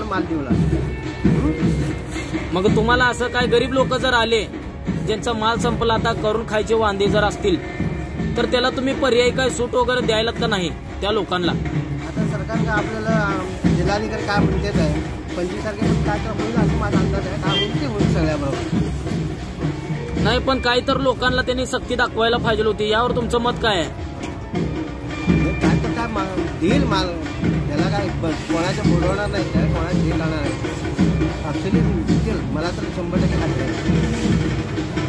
माल देऊ लागला। मग तुम्हाला असं काय गरीब लोक जर आले ज्यांचा माल संपला आता करून खायचे वांदे जर असतील तर त्याला तुम्ही पर्याय काय सूट वगैरे द्यायला का नाही त्या लोकांना? आता सरकार का आपल्याला जिल्हाधिकारी काय म्हणते आहे 25 तारखेला काय तर होईल असं माझा अंदाज आहे। काय होईल ते होईल सगळ्याबरोबर। नाही पण काही तर लोकांना त्यांनी सक्ती दाखवायला पाहिजे होती, यावर तुमचं मत काय आहे? काय तर काय देईल माल त्याला काय कोणाच्या बुडवणार नाही काय कोणाच्या देईल आणणार नाही ऍक्च्युली मला तर 100% खात्री आहे।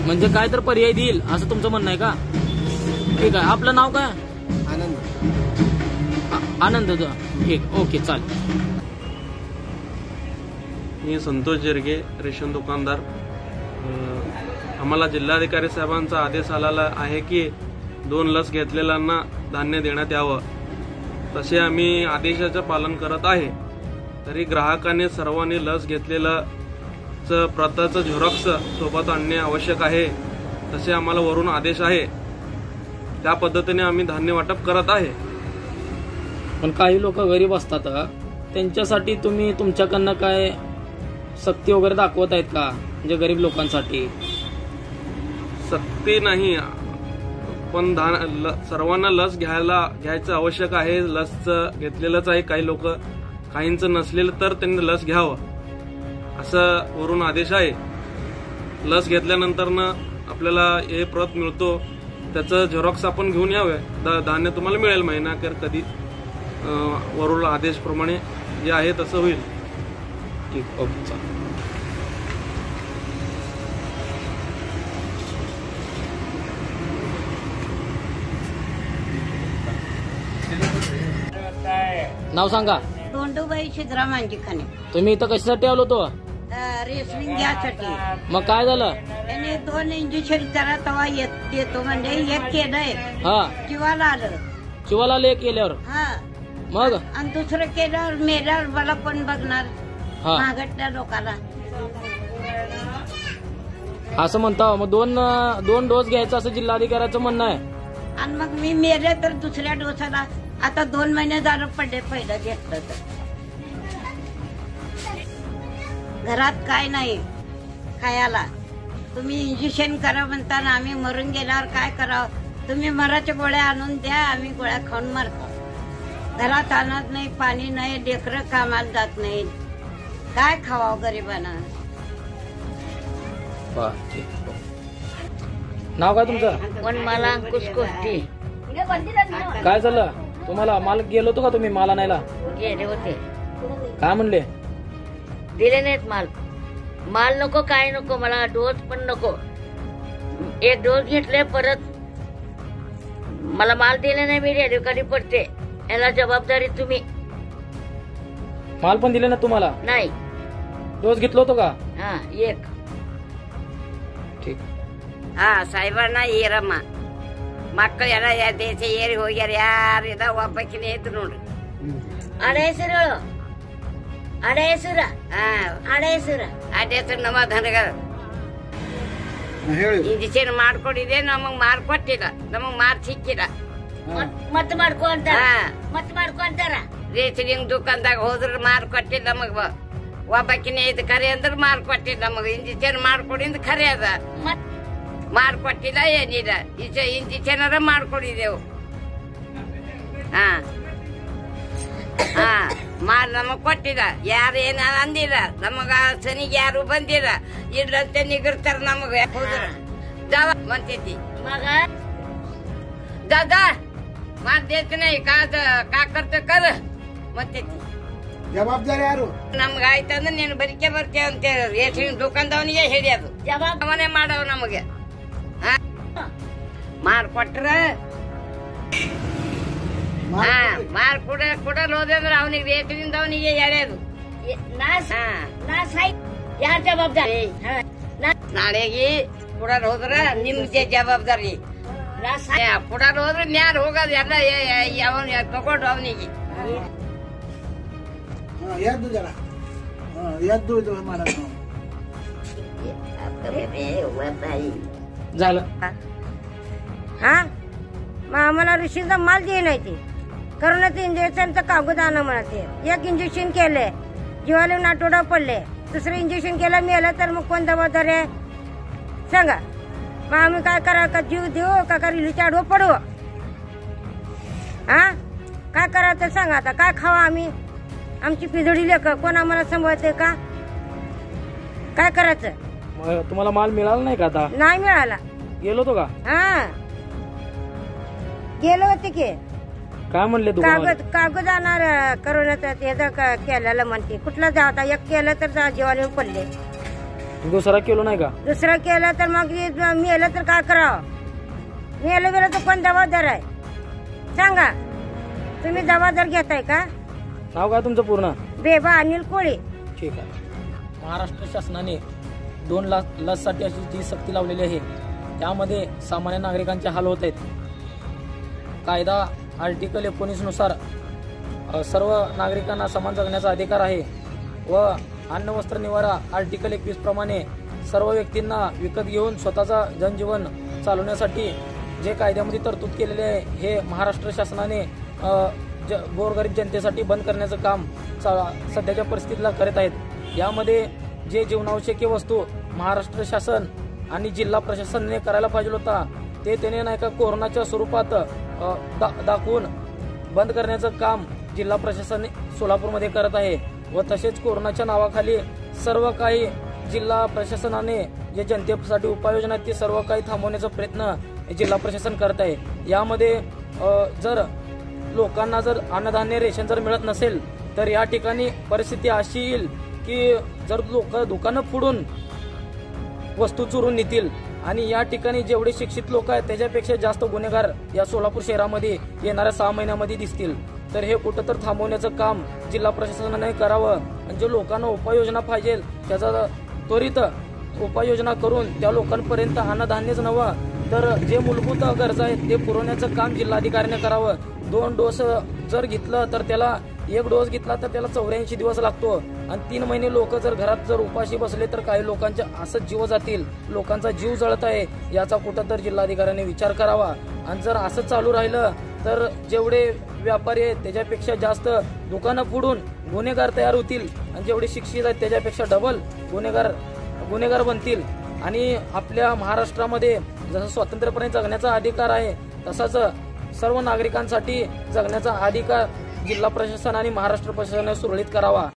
म्हणजे काय तर पर्याय देईल असं तुमचं म्हणणं आहे का? ठीक आहे, आपलं नाव काय? आनंद ठीक, ओके चालेल। मी संतोष जरगे, रेशन दुकानदार। आम्हाला जिल्हाधिकारी साहेबांचा आदेश आलेला आहे की 2 लस घेतलेल्यांना धान्य देण्यात यावं, तसे आम्ही आदेशाचं पालन करत आहे। तरी ग्राहकाने सर्वांनी लस घेतलेलं प्रताचं झेरॉक्स सोबत आणणे आवश्यक आहे, तसे आम्हाला वरून आदेश आहे। त्या पद्धतीने आम्ही धान्य वाटप करत आहे। पण काही लोक गरीब असतात, त्यांच्यासाठी तुम्ही तुमच्याकडनं काय सक्ती वगैरे दाखवत आहेत का? म्हणजे गरीब लोकांसाठी सक्ती नाही, पण सर्वांना लस घ्यायचं आवश्यक आहे। लसचं घेतलेलंच आहे, काही लोक काहींचं नसलेलं तर त्यांनी लस घ्यावं असं वरून आदेश आहे। लस घेतल्यानंतर आपल्याला हे प्रत मिळतो त्याचं झेरॉक्स आपण घेऊन यावे, धान्य तुम्हाला मिळेल महिनाअखेर कधी वरून आदेशप्रमाणे जे आहे तसं होईल। ठीक, ओके चालेल। नाव सांगा। दोंडूबाई सिद्धरामांची खाणे। तुम्ही इथं कशासाठी आलो तो? रेशनिंग घ्यासाठी। मग काय झालं? त्याने 2 इंजेक्शन करा तेव्हा येतो म्हणजे एक केलंय, जीवाला आलं, शिवाला ले केल्यावर मग आणि दुसरं केल्यावर मेल्यावर मला पण बघणार मागटल्या लोकांना असं म्हणता। मग 2 डोस घ्यायचा असं जिल्हाधिकाऱ्याचं म्हणणं आहे। आणि मग मी मेले तर दुसऱ्या डोसाला आता 2 महिने झालं पडले पहिलं घेतलं तर। घरात काय नाही खायला, तुम्ही इंजेक्शन करा म्हणताना आम्ही मरून गेल्यावर काय करावं? तुम्ही मराच्या गोळ्या आणून द्या, आम्ही गोळ्या खाऊन मरतो। घरात आणत नाही, पाणी नाही, लेकरं कामाला जात नाही, काय खावावं गरिबांना? नाव काय तुमचं? पण मला अंकुश कोष्टी। काय झालं तुम्हाला? माल गेलो होतो का तुम्ही माल आणायला? गेले होते, काय म्हणले? दिले नाहीत माल। माल नको, काय नको, मला डोस पण नको। 1 डोस घेतले, परत मला माल दिले नाही, मी रेडिओ पडते, याला जबाबदारी तुम्ही। माल पण दिले ना तुम्हाला? नाही। डोस घेतलो होतो का? 1 ठीक। ಸಾಹೇಬಣ್ಣ ಈರಮ್ಮ ಮಕ್ಕಳು ಎಲ್ಲ ದೇಶ ಏರಿ ಹೋಗ್ಯಾರ, ಯಾರಿದ ಒಬ್ಬಕಿನ ಇದ್ರು ನೋಡ್ರಿ। ಅಡೇಸರು ಅಡೇಸರು ನಮ್ಮ ಧನಗರ ಇಂಜೆಕ್ಷನ್ ಮಾಡ್ಕೊಂಡಿದೆ, ನಮಗ್ ಮಾರ್ಕೊಟ್ಟಿಲ್ಲ, ನಮಗ್ ಮಾರ್ ಸಿಕ್ಕಿಲ್ಲ। ಮತ್ ಮಾಡ್ಕೊ ಅಂತಾರ ರೇಷನಿಂಗ್ ದುಕಾನ್ದಾಗ ಹೋದ್ರ ಮಾರ್ಕೊಟ್ಟಿಲ್ಲ ನಮಗ್, ಒಬ್ಬಕಿನ ಇದು ಖರೆ ಅಂದ್ರೆ ಮಾರ್ಕೊಟ್ಟಿಲ್ಲ ನಮಗ್। ಇಂಜೆಕ್ಷನ್ ಮಾಡ್ಕೊಡಿ ಅಂತ ಖರೆ ಅದ, ಮಾರ್ಕೊಟ್ಟಿಲ್ಲ ಏನಿಲ್ಲ, ಇಂಜೆಕ್ಷನ್ ಮಾಡ್ಕೊಂಡಿದ್ದೆವು। ಮಾಲ್ ನಮಗ್ ಕೊಟ್ಟಿಲ್ಲ, ಯಾರು ಏನ ಅಂದಿಲ್ಲ, ನಮಗ ಸನಿಗೆ ಯಾರು ಬಂದಿಲ್ಲ, ಇಲ್ಲಂತೆ ನಿಗಿರ್ತಾರ ನಮಗ। जाव म्हणते ती मग दादा मार देत नाही का करत कर म्हणते ती ಜವಾಬ್ದಾರಿ ಯಾರು? ನಮ್ಗೆ ಆಯ್ತಂದ್ರೆ ನೀನು ಬರಿಕೆ ಬರ್ತೀಯ ಅಂತ ರೇಷನ್ ದುಕಾನ್ದವನಿಗೆ ಹೇಳಿಯೋದು, ಜವಾಬ್ದಾರಿ ಮಾಡವ್ ನಮಗೆ। ಮಾರ್ಕೊಟ್ರ ಕೊಡಲ್ ಹೋದ್ರೆ ಅಂದ್ರೆ ಅವನಿಗೆ ರೇಷನಿಂದ ಅವನಿಗೆ ಎಳೆಯೋದು। ಯಾರ ಜವಾಬ್ದಾರಿ? ನಾಳೆಗೆ ಕೊಡಲ್ ಹೋದ್ರ ನಿಮ್ಗೆ ಜವಾಬ್ದಾರಿ, ಕೊಡಲ್ ಹೋದ್ರೆ ನ್ಯಾರ ಹೋಗೋದು ಎಲ್ಲ ಅವನ್ ತಗೊಂಡು ಅವನಿಗೆ ಎದ್ದು ಜರ ಎದ್ದು ಇದು ಮಾಡೋದು झालं। हा मग आम्हाला ऋषीचा माल दे नाही ते करोनाचं इंजेक्शनचं कागद आणा म्हणते, 1 इंजेक्शन केलंय जीवाला नाटोडा पडले, दुसरं इंजेक्शन केलं मेलं तर मग कोण जबाबदार आहे सांगा. मग आम्ही काय करा, का जीव देऊ का रिलीच्या आडवं पडू? हा काय करायचं सांगा. आता काय खावा आम्ही? आमची पिजडी लेख कोण आम्हाला सांभाळते का? काय करायचं? मग तुम्हाला माल मिळाला नाही का आता? नाही मिळाला. गेलो तो का? हा गेलो होते की. काय म्हणले दुकान? कागद आणणार करोनाचं याचा केलेलं म्हणते. कुठला जाता एक केलं तर जीवाला पडले, दुसरा केलो नाही का? दुसरं केलं तर मग मेलं तर काय करावं? मेलं गेलं तर कोण जबाबदार आहे सांगा. तुम्ही जबाबदार घेताय का? नाव काय तुमचं पूर्ण? बेबा अनिल कोळी. ठीक आहे. महाराष्ट्र शासनाने 2 लाख लससाठी अशी जी सक्ती लावलेली आहे त्यामध्ये सामान्य नागरिकांचे हाल होत आहेत. कायदा आर्टिकल 19 नुसार सर्व नागरिकांना समान जगण्याचा अधिकार आहे व अन्न वस्त्र निवारा आर्टिकल 21 प्रमाणे सर्व व्यक्तींना विकत घेऊन स्वतःचा जनजीवन चालवण्यासाठी जे कायद्यामध्ये तरतूद केलेले आहे हे महाराष्ट्र शासनाने गोरगरीब जनतेसाठी बंद करण्याचं काम सध्याच्या परिस्थितीला करत आहेत. यामध्ये जे जीवनावश्यक वस्तू महाराष्ट्र शासन आणि जिल्हा प्रशासनाने करायला पाहिजे होता ते त्याने नाही का कोरोनाच्या स्वरूपात दाखवून बंद करण्याचं काम जिल्हा प्रशासन सोलापूरमध्ये करत आहे व तसेच कोरोनाच्या नावाखाली सर्व काही जिल्हा प्रशासनाने जे जनतेसाठी उपाययोजना आहेत ते सर्व काही थांबवण्याचा प्रयत्न जिल्हा प्रशासन करत आहे. यामध्ये जर लोकांना जर अन्नधान्य रेशन जर मिळत नसेल तर या ठिकाणी परिस्थिती अशी येईल की जर लोक दुकानं फोडून वस्तू चोरून नेतील आणि या ठिकाणी जेवढे शिक्षित लोक आहेत त्याच्यापेक्षा जास्त गुन्हेगार या सोलापूर शहरामध्ये येणाऱ्या 6 महिन्यामध्ये दिसतील. तर हे कुठं तर थांबवण्याचं काम जिल्हा प्रशासनाने करावं आणि जे लोकांना उपाययोजना पाहिजे त्याचा त्वरित उपाययोजना करून त्या लोकांपर्यंत अन्नधान्यच नव्हं तर जे मूलभूत गरजा आहेत ते पुरवण्याचं काम जिल्हाधिकाऱ्याने करावं. 2 डोस जर घेतलं तर त्याला 1 डोस घेतला तर त्याला 84 दिवस लागतो आणि 3 महिने लोक जर घरात जर उपाशी बसले तर काही लोकांचे असंच जीव जातील. लोकांचा जीव जळत आहे याचा कुठं तर जिल्हाधिकाऱ्याने विचार करावा. आणि जर असं चालू राहिलं तर जेवढे व्यापारी आहेत त्याच्यापेक्षा जास्त दुकानं फोडून गुन्हेगार तयार होतील आणि जेवढे शिक्षित आहेत त्याच्यापेक्षा डबल गुन्हेगार बनतील. आणि आपल्या महाराष्ट्रामध्ये जसं स्वतंत्रपणे जगण्याचा अधिकार आहे तसाच सर्व नागरिकांसाठी जगण्याचा अधिकार जिल्हा प्रशासन आणि महाराष्ट्र प्रशासनाने सुरळीत करावा.